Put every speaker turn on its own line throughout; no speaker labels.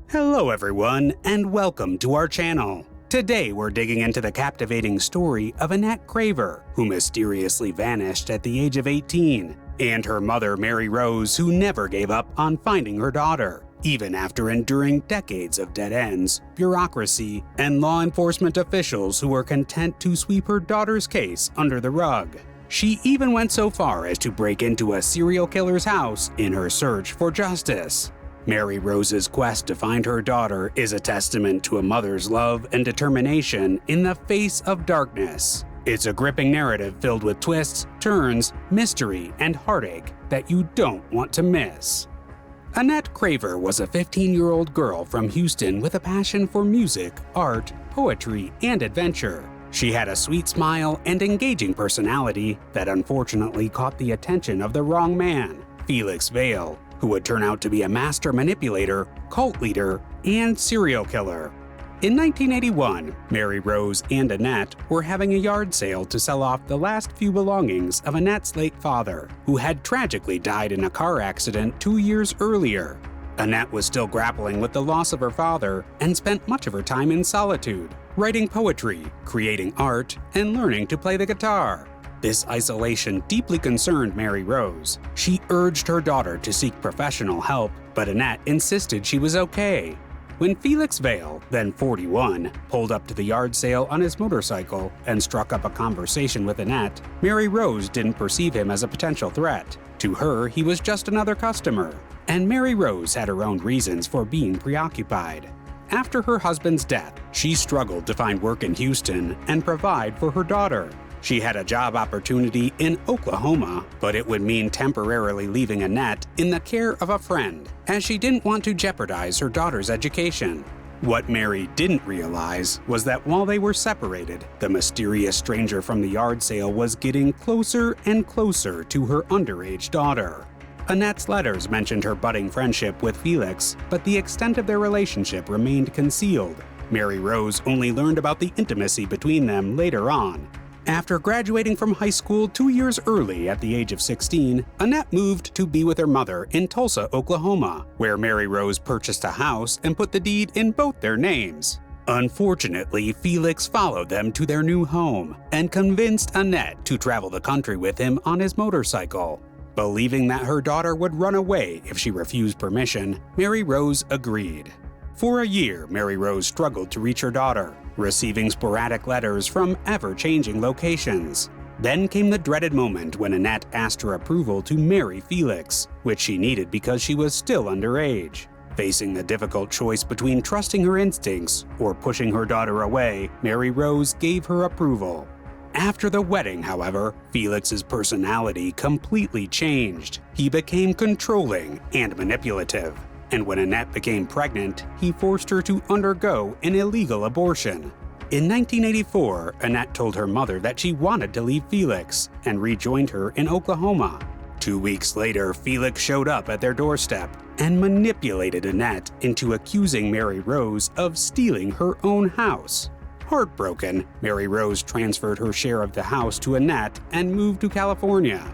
Hello everyone, and welcome to our channel. Today we're digging into the captivating story of Annette Craver, who mysteriously vanished at the age of 18, and her mother Mary Rose, who never gave up on finding her daughter, even after enduring decades of dead ends, bureaucracy, and law enforcement officials who were content to sweep her daughter's case under the rug. She even went so far as to break into a serial killer's house in her search for justice. Mary Rose's quest to find her daughter is a testament to a mother's love and determination in the face of darkness. It's a gripping narrative filled with twists, turns, mystery, and heartache that you don't want to miss. Annette Craver was a 15-year-old girl from Houston with a passion for music, art, poetry, and adventure. She had a sweet smile and engaging personality that unfortunately caught the attention of the wrong man, Felix Vale, who would turn out to be a master manipulator, cult leader, and serial killer. In 1981, Mary Rose and Annette were having a yard sale to sell off the last few belongings of Annette's late father, who had tragically died in a car accident 2 years earlier. Annette was still grappling with the loss of her father and spent much of her time in solitude, writing poetry, creating art, and learning to play the guitar. This isolation deeply concerned Mary Rose. She urged her daughter to seek professional help, but Annette insisted she was okay. When Felix Vale, then 41, pulled up to the yard sale on his motorcycle and struck up a conversation with Annette, Mary Rose didn't perceive him as a potential threat. To her, he was just another customer. And Mary Rose had her own reasons for being preoccupied. After her husband's death, she struggled to find work in Houston and provide for her daughter. She had a job opportunity in Oklahoma, but it would mean temporarily leaving Annette in the care of a friend, as she didn't want to jeopardize her daughter's education. What Mary didn't realize was that while they were separated, the mysterious stranger from the yard sale was getting closer and closer to her underage daughter. Annette's letters mentioned her budding friendship with Felix, but the extent of their relationship remained concealed. Mary Rose only learned about the intimacy between them later on. After graduating from high school 2 years early at the age of 16, Annette moved to be with her mother in Tulsa, Oklahoma, where Mary Rose purchased a house and put the deed in both their names. Unfortunately, Felix followed them to their new home and convinced Annette to travel the country with him on his motorcycle. Believing that her daughter would run away if she refused permission, Mary Rose agreed. For a year, Mary Rose struggled to reach her daughter, receiving sporadic letters from ever-changing locations. Then came the dreaded moment when Annette asked her approval to marry Felix, which she needed because she was still underage. Facing the difficult choice between trusting her instincts or pushing her daughter away, Mary Rose gave her approval. After the wedding, however, Felix's personality completely changed. He became controlling and manipulative. And when Annette became pregnant, he forced her to undergo an illegal abortion. In 1984, Annette told her mother that she wanted to leave Felix and rejoined her in Oklahoma. 2 weeks later, Felix showed up at their doorstep and manipulated Annette into accusing Mary Rose of stealing her own house. Heartbroken, Mary Rose transferred her share of the house to Annette and moved to California.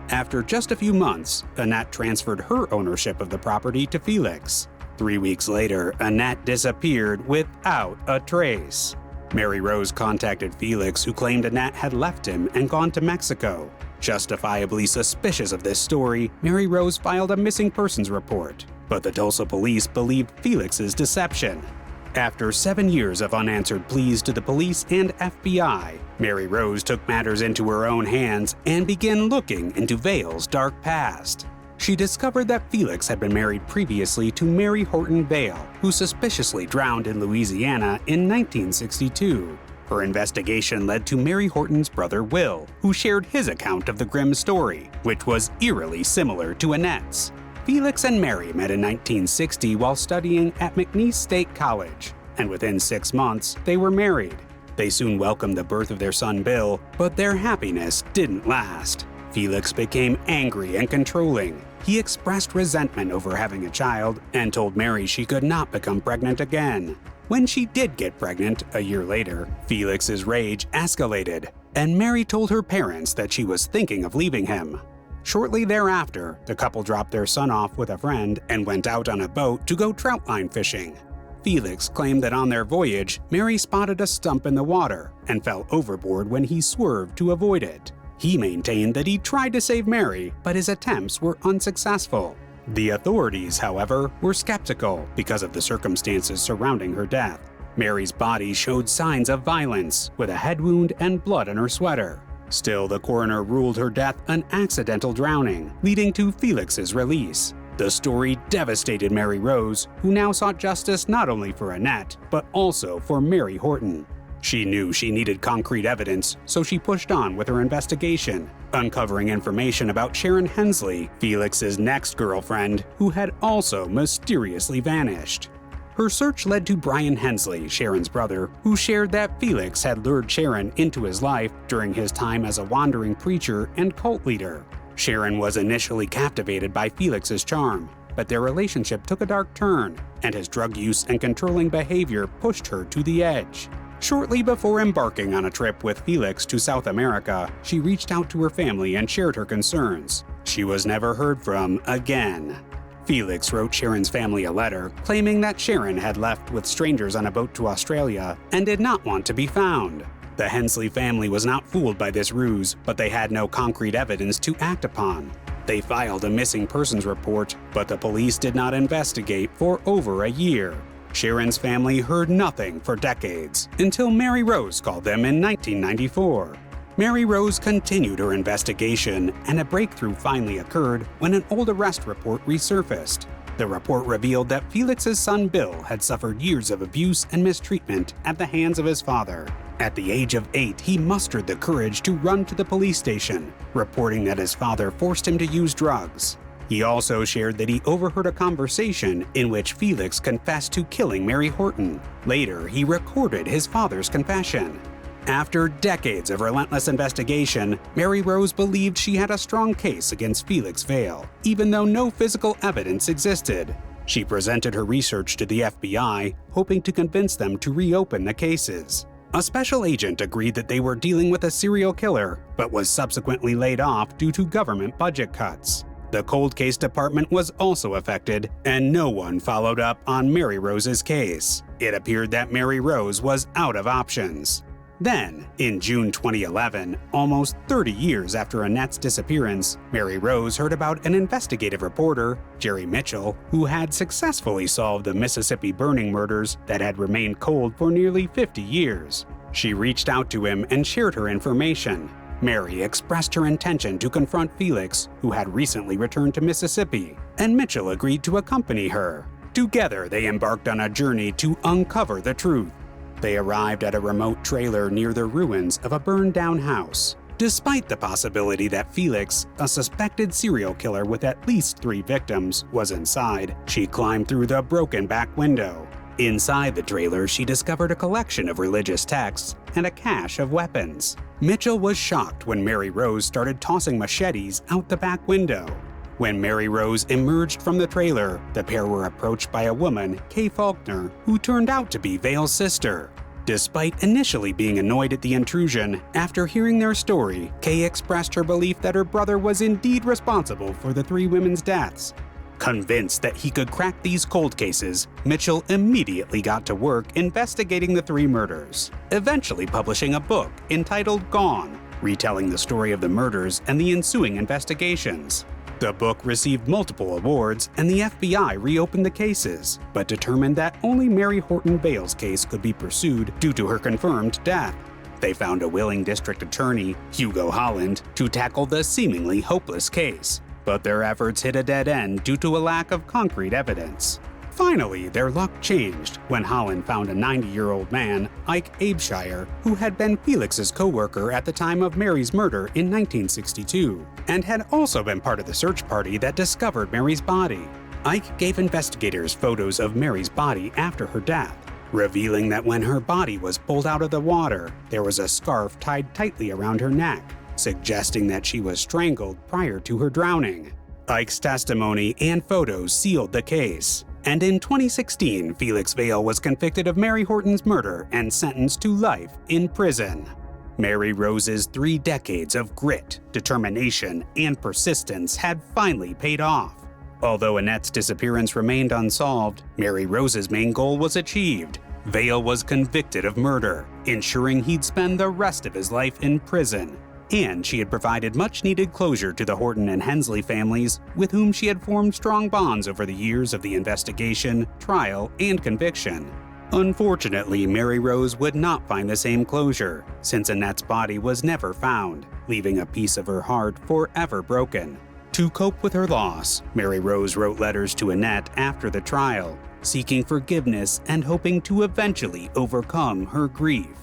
After just a few months, Annette transferred her ownership of the property to Felix. 3 weeks later, Annette disappeared without a trace. Mary Rose contacted Felix, who claimed Annette had left him and gone to Mexico. Justifiably suspicious of this story, Mary Rose filed a missing persons report, but the Tulsa police believed Felix's deception. After 7 years of unanswered pleas to the police and FBI, Mary Rose took matters into her own hands and began looking into Vale's dark past. She discovered that Felix had been married previously to Mary Horton Vale, who suspiciously drowned in Louisiana in 1962. Her investigation led to Mary Horton's brother Will, who shared his account of the grim story, which was eerily similar to Annette's. Felix and Mary met in 1960 while studying at McNeese State College, and within 6 months, they were married. They soon welcomed the birth of their son Bill, but their happiness didn't last. Felix became angry and controlling. He expressed resentment over having a child and told Mary she could not become pregnant again. When she did get pregnant a year later, Felix's rage escalated, and Mary told her parents that she was thinking of leaving him. Shortly thereafter, the couple dropped their son off with a friend and went out on a boat to go trout line fishing. Felix claimed that on their voyage, Mary spotted a stump in the water and fell overboard when he swerved to avoid it. He maintained that he tried to save Mary, but his attempts were unsuccessful. The authorities, however, were skeptical because of the circumstances surrounding her death. Mary's body showed signs of violence, with a head wound and blood on her sweater. Still, the coroner ruled her death an accidental drowning, leading to Felix's release. The story devastated Mary Rose, who now sought justice not only for Annette, but also for Mary Horton. She knew she needed concrete evidence, so she pushed on with her investigation, uncovering information about Sharon Hensley, Felix's next girlfriend, who had also mysteriously vanished. Her search led to Brian Hensley, Sharon's brother, who shared that Felix had lured Sharon into his life during his time as a wandering preacher and cult leader. Sharon was initially captivated by Felix's charm, but their relationship took a dark turn, and his drug use and controlling behavior pushed her to the edge. Shortly before embarking on a trip with Felix to South America, she reached out to her family and shared her concerns. She was never heard from again. Felix wrote Sharon's family a letter claiming that Sharon had left with strangers on a boat to Australia and did not want to be found. The Hensley family was not fooled by this ruse, but they had no concrete evidence to act upon. They filed a missing persons report, but the police did not investigate for over a year. Sharon's family heard nothing for decades, until Mary Rose called them in 1994. Mary Rose continued her investigation, and a breakthrough finally occurred when an old arrest report resurfaced. The report revealed that Felix's son Bill had suffered years of abuse and mistreatment at the hands of his father. At the age of 8, he mustered the courage to run to the police station, reporting that his father forced him to use drugs. He also shared that he overheard a conversation in which Felix confessed to killing Mary Horton. Later, he recorded his father's confession. After decades of relentless investigation, Mary Rose believed she had a strong case against Felix Vail, even though no physical evidence existed. She presented her research to the FBI, hoping to convince them to reopen the cases. A special agent agreed that they were dealing with a serial killer, but was subsequently laid off due to government budget cuts. The cold case department was also affected, and no one followed up on Mary Rose's case. It appeared that Mary Rose was out of options. Then, in June 2011, almost 30 years after Annette's disappearance, Mary Rose heard about an investigative reporter, Jerry Mitchell, who had successfully solved the Mississippi burning murders that had remained cold for nearly 50 years. She reached out to him and shared her information. Mary expressed her intention to confront Felix, who had recently returned to Mississippi, and Mitchell agreed to accompany her. Together, they embarked on a journey to uncover the truth. They arrived at a remote trailer near the ruins of a burned-down house. Despite the possibility that Felix, a suspected serial killer with at least 3 victims, was inside, she climbed through the broken back window. Inside the trailer, she discovered a collection of religious texts and a cache of weapons. Mitchell was shocked when Mary Rose started tossing machetes out the back window. When Mary Rose emerged from the trailer, the pair were approached by a woman, Kay Faulkner, who turned out to be Vail's sister. Despite initially being annoyed at the intrusion, after hearing their story, Kay expressed her belief that her brother was indeed responsible for the 3 women's deaths. Convinced that he could crack these cold cases, Mitchell immediately got to work investigating the 3 murders, eventually publishing a book entitled Gone, retelling the story of the murders and the ensuing investigations. The book received multiple awards, and the FBI reopened the cases, but determined that only Mary Horton Vail's case could be pursued due to her confirmed death. They found a willing district attorney, Hugo Holland, to tackle the seemingly hopeless case, but their efforts hit a dead end due to a lack of concrete evidence. Finally, their luck changed when Holland found a 90-year-old man, Ike Abshire, who had been Felix's co-worker at the time of Mary's murder in 1962, and had also been part of the search party that discovered Mary's body. Ike gave investigators photos of Mary's body after her death, revealing that when her body was pulled out of the water, there was a scarf tied tightly around her neck, suggesting that she was strangled prior to her drowning. Ike's testimony and photos sealed the case, and in 2016, Felix Vail was convicted of Mary Horton's murder and sentenced to life in prison. Mary Rose's 3 decades of grit, determination, and persistence had finally paid off. Although Annette's disappearance remained unsolved, Mary Rose's main goal was achieved. Vail was convicted of murder, ensuring he'd spend the rest of his life in prison. And she had provided much-needed closure to the Horton and Hensley families, with whom she had formed strong bonds over the years of the investigation, trial, and conviction. Unfortunately, Mary Rose would not find the same closure, since Annette's body was never found, leaving a piece of her heart forever broken. To cope with her loss, Mary Rose wrote letters to Annette after the trial, seeking forgiveness and hoping to eventually overcome her grief.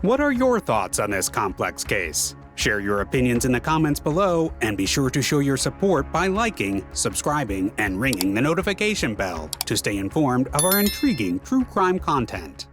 What are your thoughts on this complex case? Share your opinions in the comments below, and be sure to show your support by liking, subscribing, and ringing the notification bell to stay informed of our intriguing true crime content.